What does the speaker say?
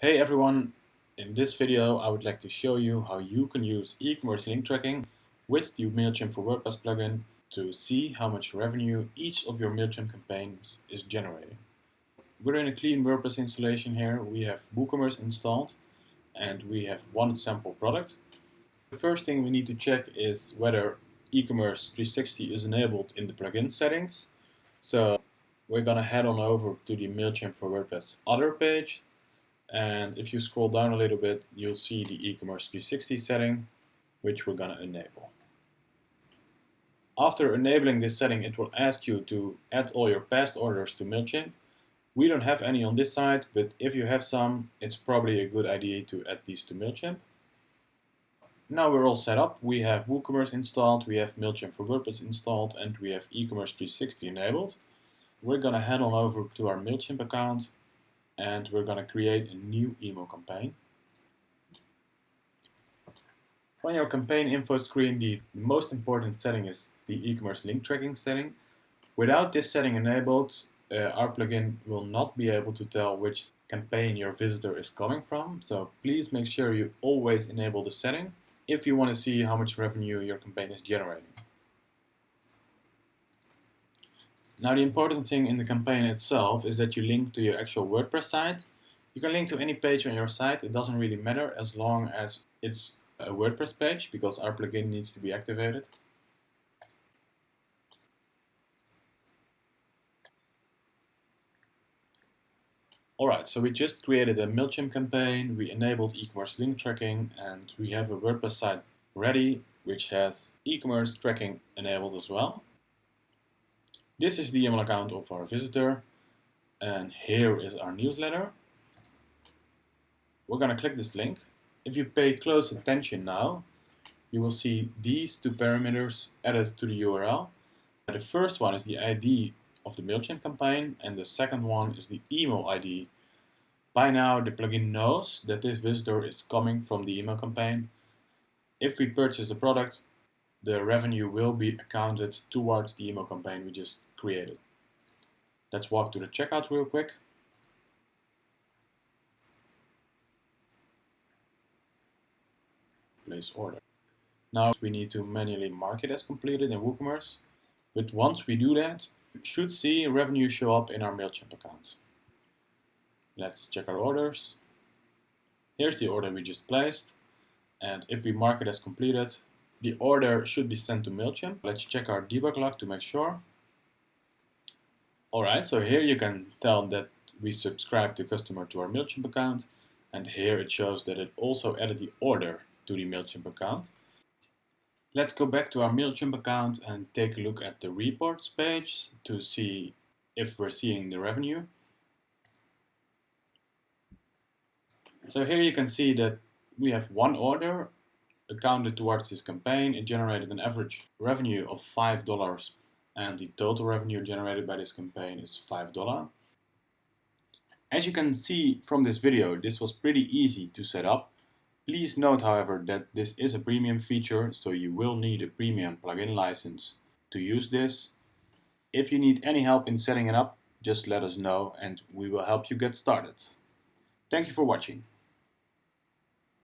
Hey everyone, in this video I would like to show you how you can use e-commerce link tracking with the MailChimp for WordPress plugin to see how much revenue each of your MailChimp campaigns is generating. We're in a clean WordPress installation here. We have WooCommerce installed and we have one sample product. The first thing we need to check is whether e-commerce 360 is enabled in the plugin settings. So we're gonna head on over to the MailChimp for WordPress other page. And if you scroll down a little bit, you'll see the e-commerce 360 setting, which we're going to enable. After enabling this setting, it will ask you to add all your past orders to MailChimp. We don't have any on this side, but if you have some, it's probably a good idea to add these to MailChimp. Now we're all set up. We have WooCommerce installed, we have MailChimp for WordPress installed, and we have e-commerce 360 enabled. We're going to head on over to our MailChimp account and we're going to create a new email campaign. On your campaign info screen, the most important setting is the e-commerce link tracking setting. Without this setting enabled, our plugin will not be able to tell which campaign your visitor is coming from. So please make sure you always enable the setting if you want to see how much revenue your campaign is generating. Now the important thing in the campaign itself is that you link to your actual WordPress site. You can link to any page on your site, it doesn't really matter as long as it's a WordPress page because our plugin needs to be activated. Alright, so we just created a MailChimp campaign, we enabled e-commerce link tracking, and we have a WordPress site ready which has e-commerce tracking enabled as well. This is the email account of our visitor, and here is our newsletter. We're going to click this link. If you pay close attention now, you will see these two parameters added to the URL. The first one is the ID of the MailChimp campaign, and the second one is the email ID. By now, the plugin knows that this visitor is coming from the email campaign. If we purchase the product, the revenue will be accounted towards the email campaign we just created. Let's walk to the checkout real quick. Place order. Now we need to manually mark it as completed in WooCommerce, but once we do that, we should see revenue show up in our MailChimp account. Let's check our orders. Here's the order we just placed, and if we mark it as completed, the order should be sent to MailChimp. Let's check our debug log to make sure. Alright, so here you can tell that we subscribed the customer to our MailChimp account, and here it shows that it also added the order to the MailChimp account. Let's go back to our MailChimp account and take a look at the reports page to see if we're seeing the revenue. So here you can see that we have one order accounted towards this campaign. It generated an average revenue of $5, and the total revenue generated by this campaign is $5. As you can see from this video, this was pretty easy to set up. Please note, however, that this is a premium feature, so you will need a premium plugin license to use this. If you need any help in setting it up, just let us know and we will help you get started. Thank you for watching.